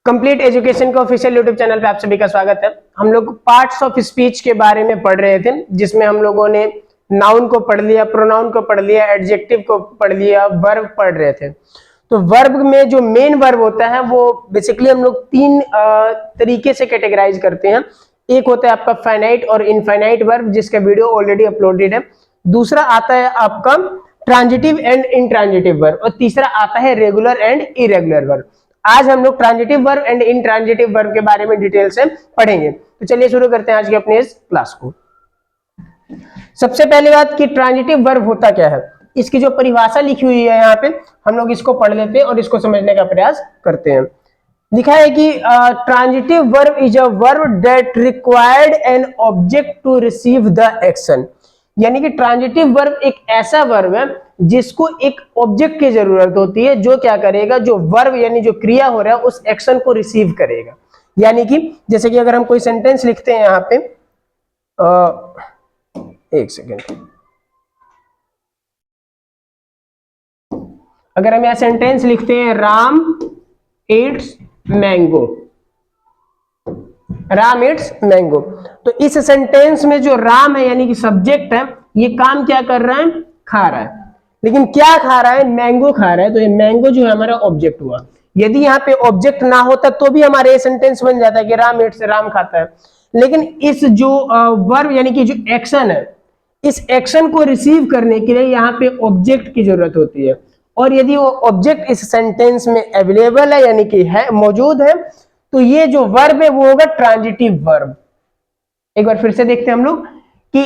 Complete education के official YouTube channel पे आप सभी का स्वागत है। हम लोग पार्ट्स ऑफ स्पीच के बारे में पढ़ रहे थे, जिसमें हम लोगों ने नाउन को पढ़ लिया, प्रोनाउन को पढ़ लिया, एडजेक्टिव को पढ़ लिया, वर्ब पढ़ रहे थे। तो वर्ब में जो मेन वर्ब होता है वो बेसिकली हम लोग तीन तरीके से कैटेगराइज करते हैं। एक होता है आपका फाइनाइट और इनफाइनाइट वर्ब, जिसका वीडियो ऑलरेडी अपलोडेड है। दूसरा आता है आपका ट्रांजिटिव एंड इनट्रांजिटिव वर्ब, और तीसरा आता है रेगुलर एंड इरेगुलर वर्ब। आज हम लोग transitive verb and intransitive verb के बारे में डिटेल से पढ़ेंगे। तो चलिए शुरू करते हैं आज के अपने इस क्लास को। सबसे पहली बात कि ट्रांजिटिव वर्ब होता क्या है, इसकी जो परिभाषा लिखी हुई है यहाँ पे हम लोग इसको पढ़ लेते हैं और इसको समझने का प्रयास करते हैं। लिखा है कि transitive verb is a verb that required an object to receive the action. यानी कि ट्रांजिटिव वर्ब एक ऐसा वर्ब है जिसको एक ऑब्जेक्ट की जरूरत होती है, जो क्या करेगा, जो वर्ब यानी जो क्रिया हो रहा है उस एक्शन को रिसीव करेगा। यानी कि जैसे कि अगर हम कोई सेंटेंस लिखते हैं यहाँ पे, एक सेकेंड, अगर हम यहाँ सेंटेंस लिखते हैं Ram Yeats mango, Ram Yeats mango, तो इस सेंटेंस में जो राम है यानी कि सब्जेक्ट है, ये काम क्या कर रहा है, खा रहा है। लेकिन क्या खा रहा है, मैंगो खा रहा है। तो ये मैंगो जो है हमारा ऑब्जेक्ट हुआ। यदि यहाँ पे ऑब्जेक्ट ना होता तो भी हमारे ये सेंटेंस बन जाता है कि राम ईट्स, राम खाता है। लेकिन इस जो वर्ब यानी कि जो एक्शन है, इस एक्शन को रिसीव करने के लिए यहाँ पे ऑब्जेक्ट की जरूरत होती है। और यदि वो ऑब्जेक्ट इस सेंटेंस में अवेलेबल है यानी कि है, मौजूद है, तो ये जो वर्ब है वो होगा ट्रांजिटिव वर्ब। एक बार फिर से देखते हैं हम लोग कि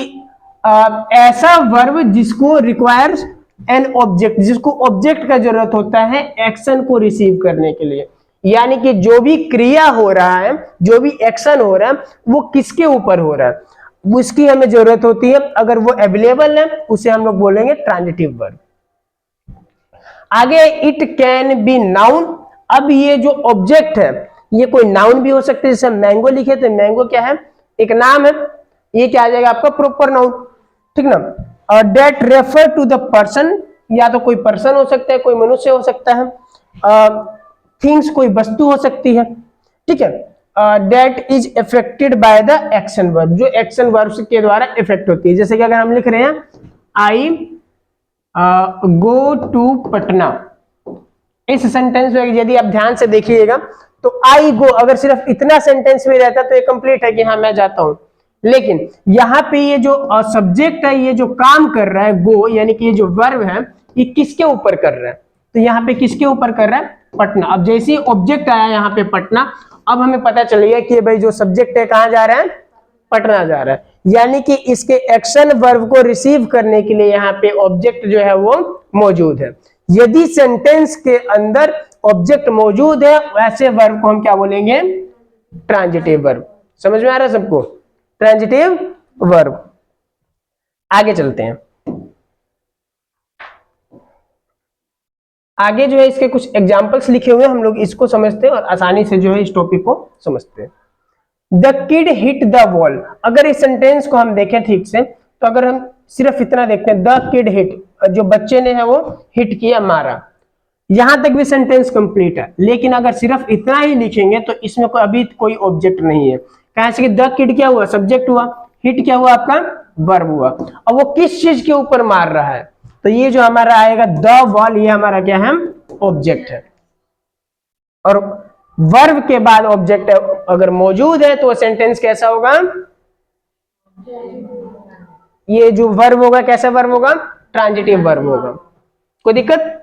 ऐसा वर्ब जिसको रिक्वायर्स एन ऑब्जेक्ट, जिसको ऑब्जेक्ट का जरूरत होता है एक्शन को रिसीव करने के लिए। यानी कि जो भी क्रिया हो रहा है, जो भी एक्शन हो रहा है, वो किसके ऊपर हो रहा है, उसकी हमें जरूरत होती है। अगर वो अवेलेबल है उसे हम लोग बोलेंगे ट्रांजिटिव वर्ब। आगे इट कैन बी नाउन। अब ये जो ऑब्जेक्ट है ये कोई नाउन भी हो सकता है। जैसे मैंगो लिखे तो मैंगो क्या है, एक नाम है। ये क्या आ जाएगा आपका प्रोपर नाउन, ठीक ना। That refer to the person, या तो कोई पर्सन हो सकता है, कोई मनुष्य हो सकता है, थिंग्स कोई वस्तु हो सकती है, ठीक है। That is affected by the action verb, जो एक्शन वर्ब के द्वारा इफेक्ट होती है। जैसे कि अगर हम लिख रहे हैं आई गो टू पटना, इस सेंटेंस में यदि आप ध्यान से देखिएगा तो आई गो अगर सिर्फ इतना सेंटेंस में रहता तो ये कंप्लीट है कि हाँ मैं जाता हूं। लेकिन यहाँ पे ये जो सब्जेक्ट है, ये जो काम कर रहा है गो, यानी कि ये जो वर्ब है ये किसके ऊपर कर रहा है, तो यहाँ पे किसके ऊपर कर रहा है, पटना। अब जैसे ही ऑब्जेक्ट आया यहाँ पे पटना, अब हमें पता चल गया कि भाई जो सब्जेक्ट है कहाँ जा रहा है, पटना जा रहा है। यानी कि इसके एक्शन वर्ब को रिसीव करने के लिए यहाँ पे ऑब्जेक्ट जो है वो मौजूद है। यदि सेंटेंस के अंदर ऑब्जेक्ट मौजूद है, वैसे वर्ब को हम क्या बोलेंगे, ट्रांजिटिव वर्ब। समझ में आ रहा है सबको, ट्रांजिटिव वर्ब। आगे चलते हैं। आगे जो है इसके कुछ एग्जांपल्स लिखे हुए हैं, हम लोग इसको समझते हैं और आसानी से जो है इस टॉपिक को समझते हैं। The kid hit the wall, अगर इस सेंटेंस को हम देखें ठीक से, तो अगर हम सिर्फ इतना देखते हैं, द किड हिट, जो बच्चे ने है वो हिट किया, मारा, यहां तक भी सेंटेंस कंप्लीट है। लेकिन अगर सिर्फ इतना ही लिखेंगे तो इसमें अभी कोई ऑब्जेक्ट नहीं है। कहां से कि द किड क्या हुआ, सब्जेक्ट हुआ, हिट क्या हुआ, आपका वर्ब हुआ। अब वो किस चीज के ऊपर मार रहा है, तो ये जो हमारा आएगा द वॉल, ये हमारा क्या है, ऑब्जेक्ट है। और वर्ब के बाद ऑब्जेक्ट अगर मौजूद है तो सेंटेंस कैसा होगा, ये जो वर्ब होगा कैसा वर्ब होगा, ट्रांजिटिव वर्ब होगा। कोई दिक्कत।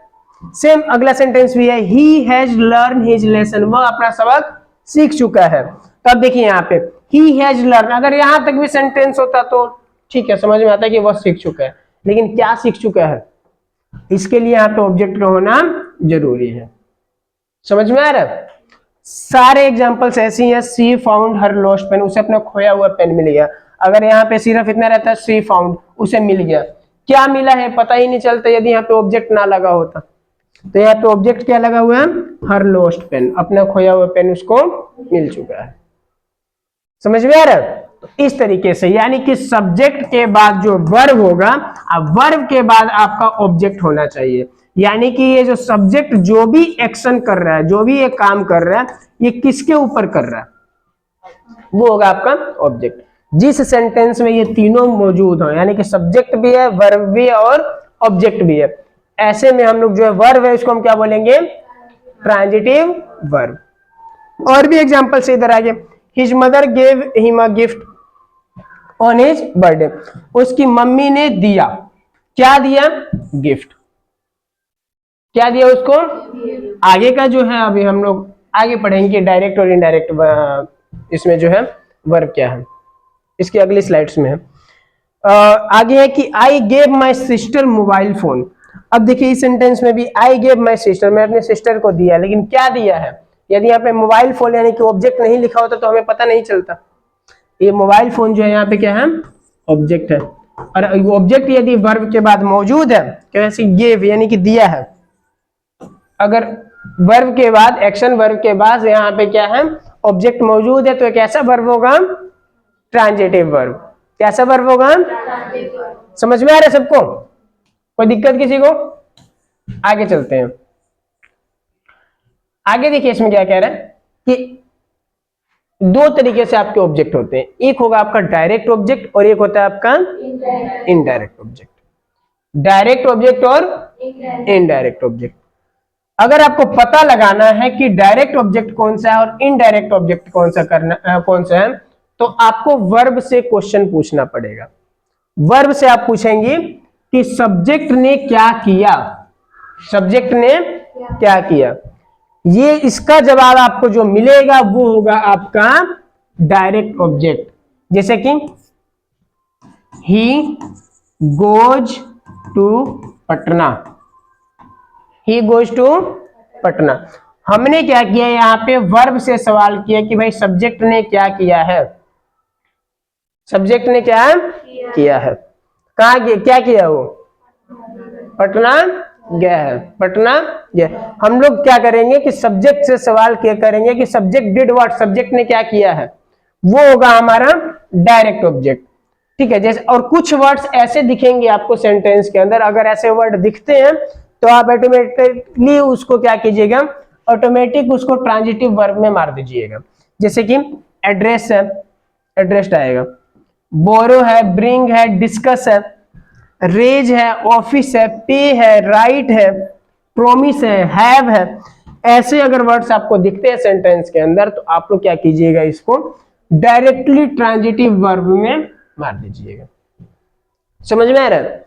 सेम अगला सेंटेंस भी है, he has learn his lesson, वह अपना सबक सीख चुका है। तो अब देखिए यहाँ पे ही हैज लर्न, अगर यहां तक भी सेंटेंस होता तो ठीक है, समझ में आता है कि वह सीख चुका है। लेकिन क्या सीख चुका है, इसके लिए यहाँ पे ऑब्जेक्ट का होना जरूरी है। समझ में आ रहा है। सारे एग्जांपल्स ऐसी हैं, सी फाउंड हर लॉस्ट पेन, उसे अपना खोया हुआ पेन मिल गया। अगर यहाँ पे सिर्फ इतना रहता है सी फाउंड, उसे मिल गया, क्या मिला है पता ही नहीं चलता यदि यहाँ पे ऑब्जेक्ट ना लगा होता। तो यहाँ पे ऑब्जेक्ट क्या लगा हुआ है, हर लॉस्ट पेन, अपना खोया हुआ पेन उसको मिल चुका है। समझ में आ रहा है। तो इस तरीके से यानी कि सब्जेक्ट के बाद जो वर्ब होगा, अब वर्ब के बाद आपका ऑब्जेक्ट होना चाहिए। यानी कि ये जो सब्जेक्ट जो भी एक्शन कर रहा है, जो भी ये काम कर रहा है, ये किसके ऊपर कर रहा है, वो होगा आपका ऑब्जेक्ट। जिस सेंटेंस में ये तीनों मौजूद हो, यानी कि सब्जेक्ट भी है, वर्ब भी है और ऑब्जेक्ट भी है, ऐसे में हम लोग जो है वर्ब है उसको हम क्या बोलेंगे, ट्रांजिटिव वर्ब। और भी एग्जांपल से इधर आगे, his mother gave him a gift on his birthday, उसकी मम्मी ने दिया, क्या दिया, गिफ्ट। क्या दिया उसको, आगे का जो है अभी हम लोग आगे पढ़ेंगे डायरेक्ट और इनडायरेक्ट इसमें जो है वर्ब क्या है, इसकी अगली स्लाइड्स में है। आगे है कि I gave my sister mobile phone. अब देखिए इस सेंटेंस में भी आई गेव माई सिस्टर, मैं अपने सिस्टर को दिया, लेकिन क्या दिया है, यदि यहाँ पे मोबाइल फोन यानी कि ऑब्जेक्ट नहीं लिखा होता तो हमें पता नहीं चलता। ये मोबाइल फोन जो है यहाँ पे क्या है, ऑब्जेक्ट है, और ऑब्जेक्ट यदि वर्ब के बाद मौजूद है, कैसे गेव यानी कि दिया है, अगर वर्ब के बाद, एक्शन वर्ब के बाद यहाँ पे क्या है, ऑब्जेक्ट मौजूद है, तो एक ऐसा वर्ब होगा ट्रांजिटिव वर्ब। कैसा वर्ब होगा, समझ में आ रहा है सबको, कोई दिक्कत किसी को? आगे चलते हैं। आगे देखिए इसमें क्या कह रहा है कि दो तरीके से आपके ऑब्जेक्ट होते हैं, एक होगा आपका डायरेक्ट ऑब्जेक्ट और एक होता है आपका इनडायरेक्ट ऑब्जेक्ट। डायरेक्ट ऑब्जेक्ट और इनडायरेक्ट ऑब्जेक्ट। अगर आपको पता लगाना है कि डायरेक्ट ऑब्जेक्ट कौन सा है और इनडायरेक्ट ऑब्जेक्ट कौन सा है, तो आपको वर्ब से क्वेश्चन पूछना पड़ेगा। वर्ब से आप पूछेंगे कि सब्जेक्ट ने क्या किया, सब्जेक्ट ने क्या किया, ये इसका जवाब आपको जो मिलेगा वो होगा आपका डायरेक्ट ऑब्जेक्ट। जैसे कि he goes to Patna, he goes to Patna. हमने क्या किया, यहाँ पे वर्ब से सवाल किया कि भाई सब्जेक्ट ने क्या किया है, सब्जेक्ट ने क्या किया है, कहा क्या किया, वो पटना गया है, पटना गया। हम लोग क्या करेंगे कि सब्जेक्ट से सवाल क्या करेंगे कि सब्जेक्ट डिड व्हाट, सब्जेक्ट ने क्या किया है, वो होगा हमारा डायरेक्ट ऑब्जेक्ट। ठीक है, जैसे और कुछ वर्ड्स ऐसे दिखेंगे आपको सेंटेंस के अंदर, अगर ऐसे वर्ड दिखते हैं तो आप ऑटोमेटिकली उसको क्या कीजिएगा, ऑटोमेटिक उसको ट्रांजिटिव वर्ब में मार दीजिएगा। जैसे कि एड्रेस है, एड्रेस्ड आएगा, बोरो है, ब्रिंग है, डिस्कस है, रेज है, ऑफिस है, पे है, राइट है, प्रोमिस है, हैव है। ऐसे अगर वर्ड्स आपको दिखते हैं सेंटेंस के अंदर तो आप लोग क्या कीजिएगा, इसको डायरेक्टली ट्रांजिटिव वर्ब में मार दीजिएगा। समझ में आ रहा है?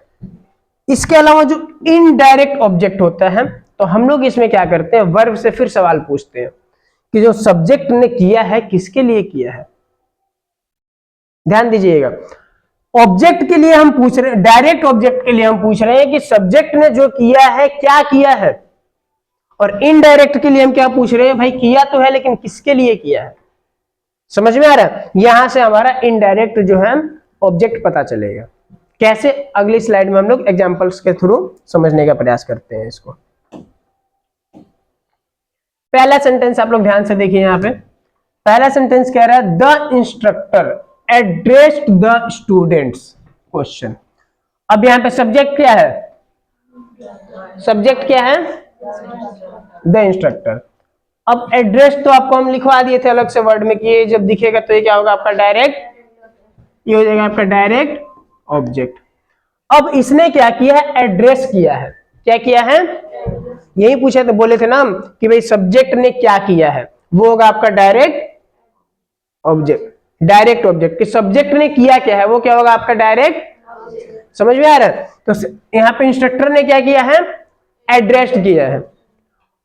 इसके अलावा जो इनडायरेक्ट ऑब्जेक्ट होता है, तो हम लोग इसमें क्या करते हैं, वर्ब से फिर सवाल पूछते हैं कि जो सब्जेक्ट ने किया है किसके लिए किया है। ध्यान दीजिएगा, ऑब्जेक्ट के लिए हम पूछ रहे हैं, डायरेक्ट ऑब्जेक्ट के लिए हम पूछ रहे हैं कि सब्जेक्ट ने जो किया है क्या किया है, और इनडायरेक्ट के लिए हम क्या पूछ रहे हैं, भाई किया तो है लेकिन किसके लिए किया है। समझ में आ रहा है? यहां से हमारा इनडायरेक्ट जो है ऑब्जेक्ट पता चलेगा। कैसे, अगली स्लाइड में हम लोग एग्जांपल्स के थ्रू समझने का प्रयास करते हैं इसको। पहला सेंटेंस आप लोग ध्यान से देखिए, यहां पे पहला सेंटेंस कह रहा है the instructor addressed the students question. अब यहां पे सब्जेक्ट क्या है, सब्जेक्ट क्या है, द इंस्ट्रक्टर। अब एड्रेस तो आपको हम लिखवा दिए थे अलग से वर्ड में कि ये जब दिखेगा तो ये क्या होगा आपका डायरेक्ट, ये हो जाएगा आपका डायरेक्ट ऑब्जेक्ट। अब इसने क्या किया है, एड्रेस किया है। क्या किया है, यही पूछा तो बोले थे ना हम कि भाई सब्जेक्ट ने क्या किया है, वो होगा आपका डायरेक्ट ऑब्जेक्ट। डायरेक्ट ऑब्जेक्ट कि सब्जेक्ट ने किया क्या है, वो क्या होगा आपका डायरेक्ट। समझ में आ रहा है? तो यहां पे इंस्ट्रक्टर ने क्या किया है, एड्रेस्ड किया है।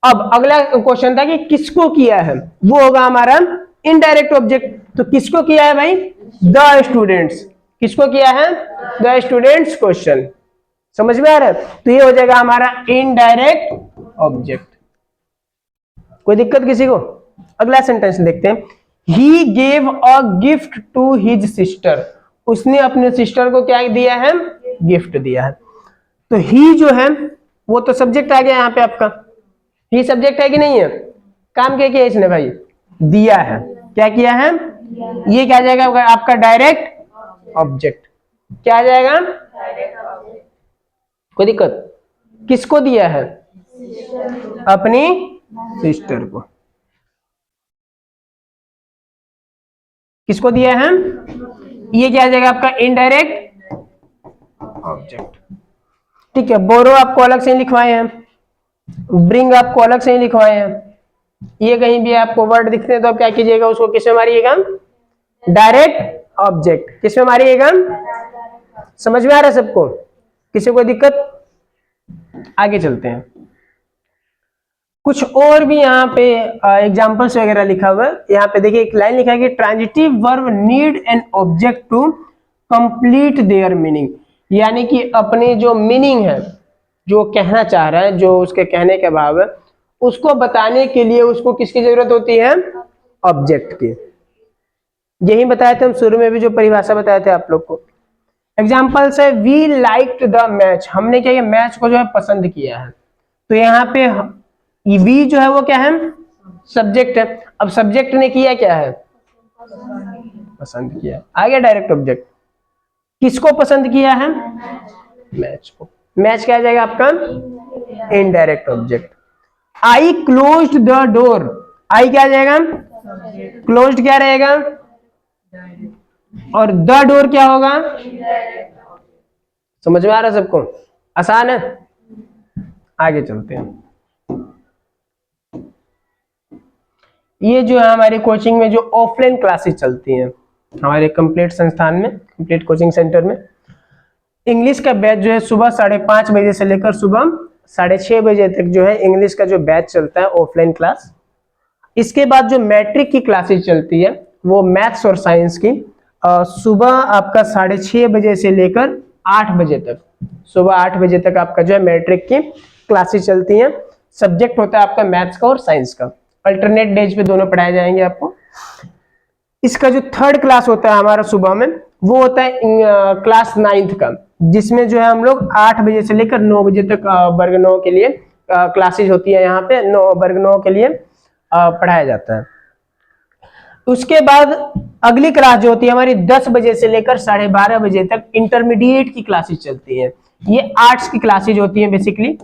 अब अगला क्वेश्चन था कि किसको किया है, वो होगा हमारा इनडायरेक्ट ऑब्जेक्ट। तो किसको किया है भाई, द स्टूडेंट्स। किसको किया है, द स्टूडेंट्स क्वेश्चन। समझ में आ रहा है? तो ये हो जाएगा हमारा इनडायरेक्ट ऑब्जेक्ट। कोई दिक्कत किसी को? अगला सेंटेंस देखते हैं, he gave a gift to his sister. उसने अपने सिस्टर को क्या दिया है, गिफ्ट दिया है। तो ही जो है वो तो सब्जेक्ट आ गया यहाँ पे आपका, ही सब्जेक्ट है कि नहीं है, काम क्या किया इसने भाई, दिया है। क्या किया है, ये क्या जाएगा आपका डायरेक्ट ऑब्जेक्ट। क्या आ जाएगा, कोई दिक्कत? किसको दिया है? अपनी सिस्टर को। किसको दिया है? ये क्या आ जाएगा आपका? Indirect object. ठीक है, बोरो आपको अलग से ही लिखवाए हैं, ब्रिंग आपको अलग से ही लिखवाए हैं। ये कहीं भी आपको वर्ड दिखते हैं तो आप क्या कीजिएगा, उसको किस में मारिएगा? Direct object. किस में मारिएगा? समझ में आ रहा है सबको? किसी को दिक्कत? आगे चलते हैं। कुछ और भी यहाँ पे एग्जांपल्स वगैरह लिखा हुआ है। यहाँ पे देखिए एक लाइन लिखा है कि transitive verb need an object to complete their meaning, यानी कि अपने जो मीनिंग है, जो कहना चाह रहा है, जो उसके कहने के भाव है, उसको बताने के लिए उसको किसकी जरूरत होती है? ऑब्जेक्ट की। यही बताए थे हम शुरू में भी, जो परिभाषा बताए थे आप लोग को। एग्जाम्पल है वी लाइक्ड द मैच, हमने क्या किया? मैच को जो है पसंद किया है। तो यहाँ पे वी जो है वो क्या है? सब्जेक्ट है। अब सब्जेक्ट ने किया क्या है? पसंद किया। आ गया डायरेक्ट ऑब्जेक्ट। किसको पसंद किया है? मैच को। मैच क्या आ जाएगा आपका? Indirect object. I closed the door, I क्या आ जाएगा? क्लोज्ड क्या रहेगा? और द डोर क्या होगा? समझ में आ रहा है सबको? आसान है। आगे चलते हैं। ये जो है हमारी कोचिंग में जो ऑफलाइन क्लासेस चलती हैं हमारे कंप्लीट संस्थान में, कंप्लीट कोचिंग सेंटर में, इंग्लिश का बैच जो है सुबह 5:30 बजे से लेकर सुबह 6:30 बजे तक जो है इंग्लिश का जो बैच चलता है ऑफलाइन क्लास। इसके बाद जो मैट्रिक की क्लासेस चलती है वो मैथ्स और साइंस की, सुबह आपका 6:30 बजे से लेकर 8 बजे तक, सुबह 8 बजे तक आपका जो है मैट्रिक की क्लासेस चलती हैं। सब्जेक्ट होता है आपका मैथ्स का और साइंस का। अल्टरनेट डेज पे दोनों पढ़ाए जाएंगे आपको। इसका जो थर्ड क्लास होता है हमारा सुबह में, वो होता है क्लास 9th का, जिसमें जो है हम लोग 8 बजे से लेकर 9 बजे तक वर्ग 9 के लिए क्लासेज होती है। यहाँ पे वर्ग 9 के लिए पढ़ाया जाता है। उसके बाद अगली क्लास जो होती है हमारी 10 बजे से लेकर 12:30 बजे तक इंटरमीडिएट की क्लासेज चलती है। ये आर्ट्स की क्लासेज होती है बेसिकली।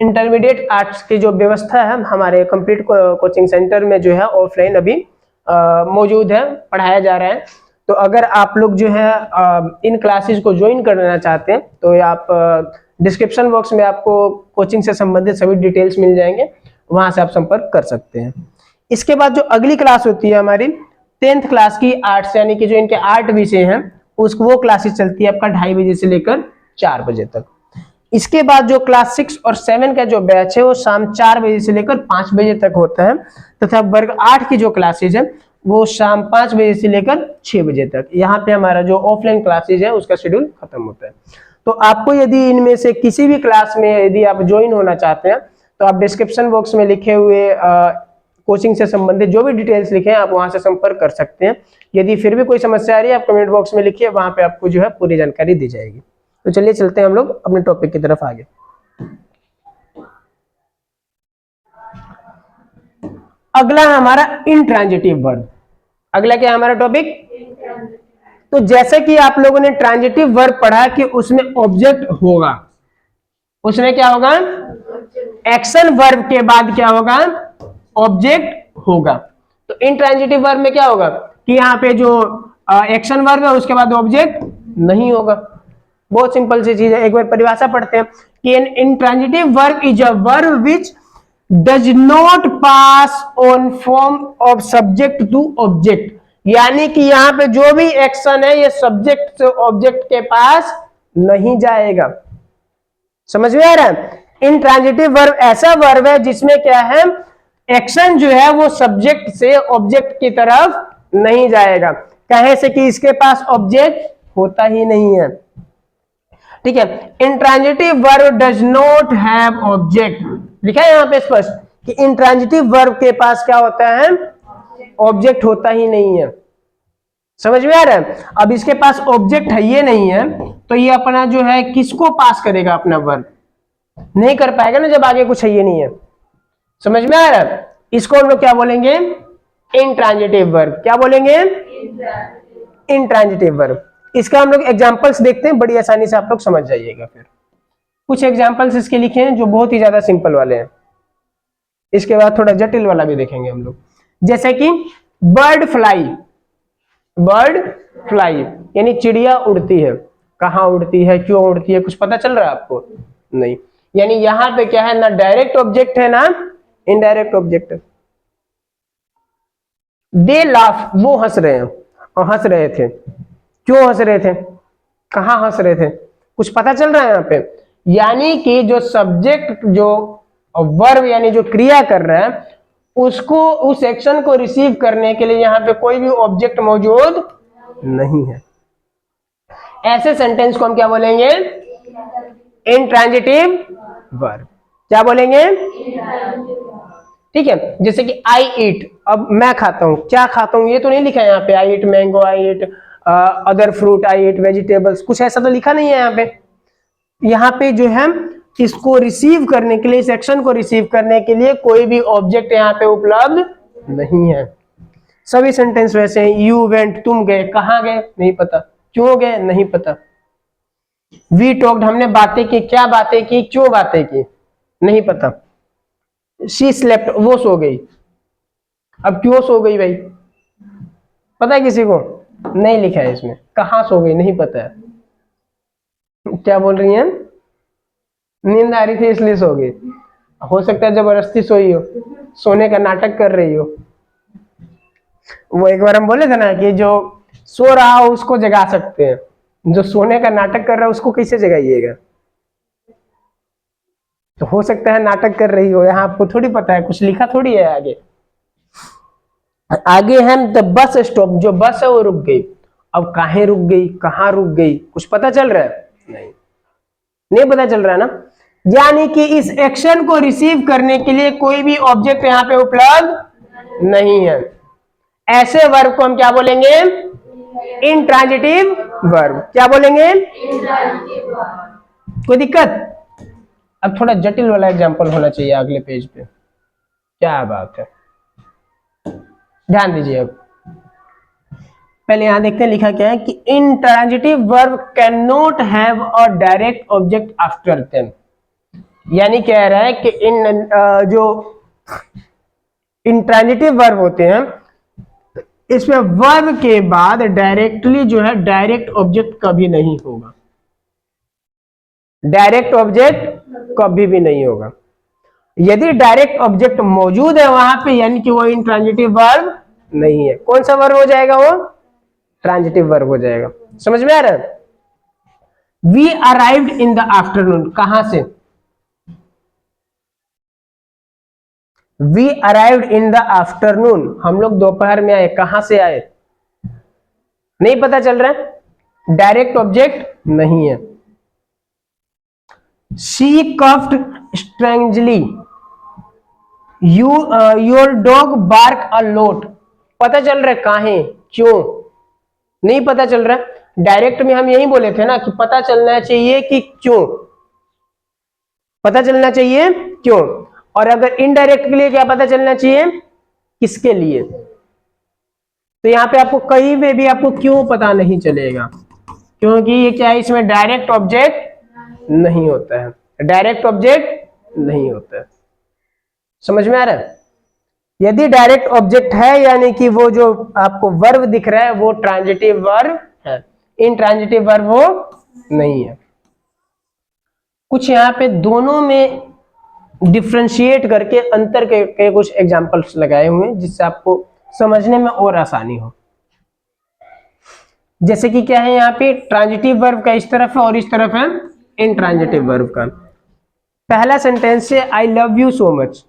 इंटरमीडिएट आर्ट्स की जो व्यवस्था है हमारे कंप्लीट कोचिंग सेंटर में जो है ऑफलाइन अभी मौजूद है, पढ़ाया जा रहा है। तो अगर आप लोग जो है इन क्लासेस को ज्वाइन करना चाहते हैं तो आप डिस्क्रिप्शन बॉक्स में आपको कोचिंग से संबंधित सभी डिटेल्स मिल जाएंगे, वहां से आप संपर्क कर सकते हैं। इसके बाद जो अगली क्लास होती है हमारी 10th क्लास की आर्ट्स, यानी कि जो इनके 8 विषय हैं, उसको वो क्लासेस चलती है आपका 2:30 बजे से लेकर 4 बजे तक। इसके बाद जो क्लास 6 और 7 का जो बैच है वो शाम 4 बजे से लेकर 5 बजे तक होता है, तथा वर्ग 8 की जो क्लासेज है वो शाम 5 बजे से लेकर 6 बजे तक। यहाँ पे हमारा जो ऑफलाइन क्लासेज है उसका शेड्यूल खत्म होता है। तो आपको यदि इनमें से किसी भी क्लास में यदि आप ज्वाइन होना चाहते हैं तो आप डिस्क्रिप्शन बॉक्स में लिखे हुए कोचिंग से संबंधित जो भी डिटेल्स लिखे हैं आप वहां से संपर्क कर सकते हैं। यदि फिर भी कोई समस्या आ रही है आप कमेंट बॉक्स में लिखिए, वहां पे आपको जो है पूरी जानकारी दी जाएगी। तो चलिए चलते हैं हम लोग अपने टॉपिक की तरफ आगे। अगला है हमारा इंट्रांजिटिव वर्ब। अगला क्या है हमारा टॉपिक? तो जैसे कि आप लोगों ने ट्रांजिटिव वर्ब पढ़ा कि उसमें ऑब्जेक्ट होगा, उसमें क्या होगा? एक्शन वर्ब के बाद क्या होगा? ऑब्जेक्ट होगा। तो इंट्रांजिटिव वर्ब में क्या होगा कि यहाँ पे जो एक्शन वर्ब है उसके बाद ऑब्जेक्ट नहीं होगा। बहुत सिंपल सी चीज है, एक बार परिभाषा पढ़ते हैं कि an intransitive verb is a verb which does not pass on form of subject to object, यानी कि यहाँ पे जो भी एक्शन है ये सब्जेक्ट से ऑब्जेक्ट के पास नहीं जाएगा। समझ में आ रहा है? इंट्रांजिटिव वर्ब ऐसा वर्ब है जिसमें क्या है, एक्शन जो है वो सब्जेक्ट से ऑब्जेक्ट की तरफ नहीं जाएगा, कहे से कि इसके पास ऑब्जेक्ट होता ही नहीं है। ठीक है, intransitive verb does not have object, लिखा है यहां पे स्पष्ट कि इंट्रांजिटिव वर्ब के पास क्या होता है? ऑब्जेक्ट होता ही नहीं है। समझ में आ रहा है? अब इसके पास ऑब्जेक्ट है ये नहीं है तो ये अपना जो है किसको पास करेगा? अपना वर्ब नहीं कर पाएगा ना जब आगे कुछ है ये नहीं है। समझ में आ रहा है? इसको हम लोग क्या बोलेंगे? Intransitive verb. क्या बोलेंगे? Intransitive verb. इसका हम लोग एग्जांपल्स देखते हैं, बड़ी आसानी से आप लोग समझ जाइएगा। फिर कुछ एग्जांपल्स इसके लिखे हैं जो बहुत ही ज्यादा सिंपल वाले हैं, इसके बाद थोड़ा जटिल वाला भी देखेंगे हम लोग। जैसे कि बर्ड फ्लाई, बर्ड फ्लाई यानी चिड़िया उड़ती है। कहाँ उड़ती है, क्यों उड़ती है, कुछ पता चल रहा है आपको? नहीं। यानी यहां पे क्या है, ना डायरेक्ट ऑब्जेक्ट है ना इनडायरेक्ट ऑब्जेक्ट है। दे लाफ, वो हंस रहे हैं, और हंस रहे थे। क्यों हंस रहे थे, कहाँ हंस रहे थे, कुछ पता चल रहा है यहाँ पे? यानी कि जो सब्जेक्ट, जो वर्ब यानी जो क्रिया कर रहा है, उसको, उस एक्शन को रिसीव करने के लिए यहाँ पे कोई भी ऑब्जेक्ट मौजूद नहीं है। ऐसे सेंटेंस को हम क्या बोलेंगे? Intransitive verb. क्या बोलेंगे? ठीक है। जैसे कि आई ईट, अब मैं खाता हूं, क्या खाता हूं ये तो नहीं लिखा है यहाँ पे, आई ईट मैंगो, आई ईट अदर फ्रूट, आई ईट वेजिटेबल्स, कुछ ऐसा तो लिखा नहीं है यहाँ पे। यहाँ पे जो है इसको रिसीव करने के लिए, इस एक्शन को रिसीव करने के लिए कोई भी ऑब्जेक्ट यहाँ पे उपलब्ध नहीं है। सभी सेंटेंस वैसे हैं। यू वेंट, तुम गए, कहाँ गए नहीं पता, क्यों गए नहीं पता। वी टॉक्ड, हमने बातें की, क्या बातें की, क्यों बातें की नहीं पता। शी स्लेप्ट, वो सो गई। अब क्यों सो गई भाई, पता है किसी को? नहीं लिखा है इसमें। कहाँ सो गई नहीं पता है। क्या बोल रही हैं? नींद आ रही थी इसलिए सो गई। हो सकता है जबरदस्ती सोई हो, सोने का नाटक कर रही हो। वो एक बार हम बोले थे ना कि जो सो रहा हो उसको जगा सकते हैं, जो सोने का नाटक कर रहा है उसको कैसे जगाइएगा? तो हो सकता है नाटक कर रही हो, यहाँ आपको थोड़ी पता है, कुछ लिखा थोड़ी है आगे। आगे है द बस स्टॉप, जो बस है वो रुक गई। अब काहे रुक गई, कहाँ रुक गई, कुछ पता चल रहा है? नहीं, नहीं पता चल रहा है ना। यानी कि इस एक्शन को रिसीव करने के लिए कोई भी ऑब्जेक्ट यहाँ पे उपलब्ध नहीं है। ऐसे वर्ब को हम क्या बोलेंगे? Intransitive verb. क्या बोलेंगे? कोई दिक्कत? अब थोड़ा जटिल वाला एग्जांपल होना चाहिए अगले पेज पे। क्या बात है, ध्यान दीजिए। अब पहले यहां देखते हैं लिखा क्या है कि intransitive verb can not have a direct object after them. यानी कह रहा है कि जो इंट्रांजिटिव वर्ब होते हैं इसमें वर्ब के बाद डायरेक्टली जो है डायरेक्ट ऑब्जेक्ट कभी नहीं होगा। डायरेक्ट ऑब्जेक्ट कभी भी नहीं होगा। यदि डायरेक्ट ऑब्जेक्ट मौजूद है वहां पे, यानी कि वो इंट्रांजिटिव वर्ब नहीं है। कौन सा वर्ब हो जाएगा? वो ट्रांजिटिव वर्ब हो जाएगा। समझ में आ रहा है? We arrived in the afternoon, कहां से? We arrived in the afternoon, हम लोग दोपहर में आए। कहां से आए? नहीं पता चल रहा है, डायरेक्ट ऑब्जेक्ट नहीं है। She coughed strangely, your dog bark a lot. पता चल रहा है काहे, क्यों नहीं पता चल रहा है। डायरेक्ट में हम यही बोले थे ना कि पता चलना चाहिए कि क्यों, पता चलना चाहिए क्यों। और अगर इनडायरेक्ट के लिए क्या पता चलना चाहिए, किसके लिए। तो यहां पे आपको कहीं में भी आपको क्यों पता नहीं चलेगा, क्योंकि ये क्या है, इसमें डायरेक्ट ऑब्जेक्ट नहीं होता है। डायरेक्ट ऑब्जेक्ट नहीं होता है। समझ में आ रहा है? यदि डायरेक्ट ऑब्जेक्ट है यानी कि वो जो आपको वर्ब दिख रहा है वो ट्रांजिटिव वर्ब है, इंट्रांजिटिव वर्ब वो नहीं है। कुछ यहाँ पे दोनों में डिफ्रेंशिएट करके अंतर के कुछ एग्जांपल्स लगाए हुए हैं जिससे आपको समझने में और आसानी हो। जैसे कि क्या है, यहाँ पे ट्रांजिटिव वर्ब का इस तरफ है और इस तरफ है इंट्रांजिटिव वर्ब का। पहला सेंटेंस है I love you so much.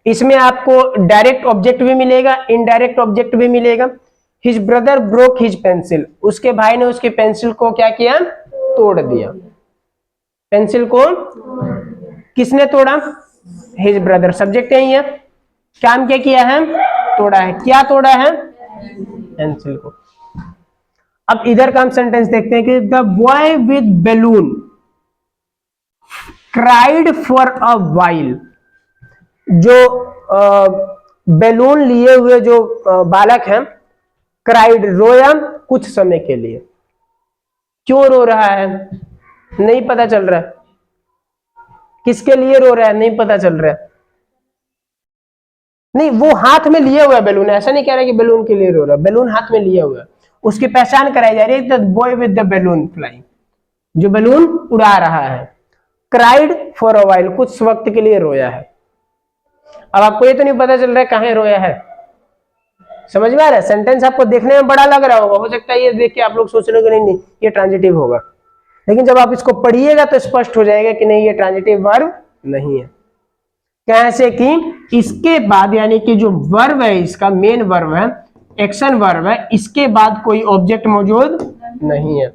इसमें आपको डायरेक्ट ऑब्जेक्ट भी मिलेगा, इनडायरेक्ट ऑब्जेक्ट भी मिलेगा। His brother broke his pencil, उसके भाई ने उसकी पेंसिल को क्या किया, तोड़ दिया। पेंसिल को किसने तोड़ा? हिज ब्रदर, सब्जेक्ट यही है। काम क्या किया है, तोड़ा है। क्या तोड़ा है? पेंसिल को। अब इधर का हम सेंटेंस देखते हैं कि the boy with balloon cried for a while. जो बैलून लिए हुए जो बालक है, क्राइड, रोया कुछ समय के लिए। क्यों रो रहा है नहीं पता चल रहा है। किसके लिए रो रहा है नहीं पता चल रहा है। नहीं, वो हाथ में लिए हुआ है बैलून, ऐसा नहीं कह रहा कि बैलून के लिए रो रहा है, बैलून हाथ में लिया हुआ है, उसकी पहचान कराई जा रही है, the boy with the balloon flying, जो बैलून उड़ा रहा है। क्राइड फॉर अ वाइल, कुछ वक्त के लिए रोया है। अब आपको ये तो नहीं पता चल रहा है कहां रोया है, समझ में आ रहा है? सेंटेंस आपको देखने में बड़ा लग रहा होगा, हो सकता है ये देख के आप लोग सोच रहे हो कि नहीं ये ट्रांजिटिव होगा, लेकिन जब आप इसको पढ़िएगा तो स्पष्ट हो जाएगा कि नहीं ये ट्रांजिटिव वर्ब नहीं है। कैसे कि इसके बाद, यानी कि जो वर्ब है इसका मेन वर्ब है, एक्शन वर्ब है, इसके बाद कोई ऑब्जेक्ट मौजूद नहीं है।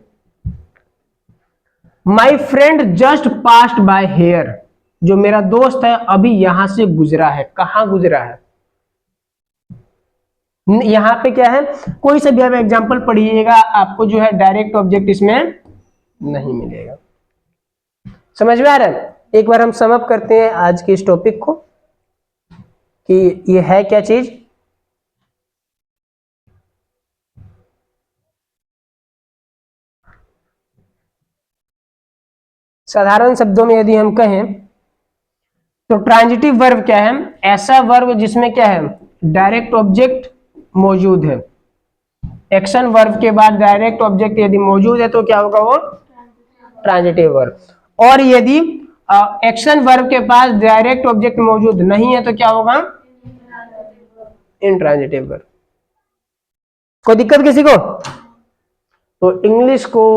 My friend just passed by here, जो मेरा दोस्त है अभी यहां से गुजरा है। कहां गुजरा है? यहां पे क्या है, कोई से भी आप एग्जांपल पढ़िएगा आपको जो है डायरेक्ट ऑब्जेक्ट इसमें नहीं मिलेगा। समझ में आ रहा है? एक बार हम सम अप करते हैं आज के इस टॉपिक को कि ये है क्या चीज। साधारण शब्दों में यदि हम कहें तो ट्रांजिटिव वर्ब क्या है? ऐसा वर्ब जिसमें क्या है, डायरेक्ट ऑब्जेक्ट मौजूद है। एक्शन वर्ब के बाद डायरेक्ट ऑब्जेक्ट यदि मौजूद है तो क्या होगा, वो ट्रांजिटिव वर्ब। और यदि एक्शन वर्ब के पास डायरेक्ट ऑब्जेक्ट मौजूद नहीं है तो क्या होगा, इंट्रांजिटिव वर्ब। कोई दिक्कत किसी को? तो इंग्लिश को,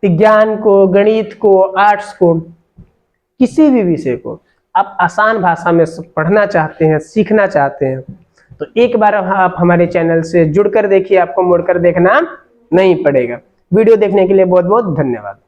विज्ञान को, गणित को, आर्ट्स को, किसी भी विषय को आप आसान भाषा में पढ़ना चाहते हैं, सीखना चाहते हैं, तो एक बार आप हमारे चैनल से जुड़कर देखिए, आपको मुड़कर देखना नहीं पड़ेगा। वीडियो देखने के लिए बहुत बहुत धन्यवाद।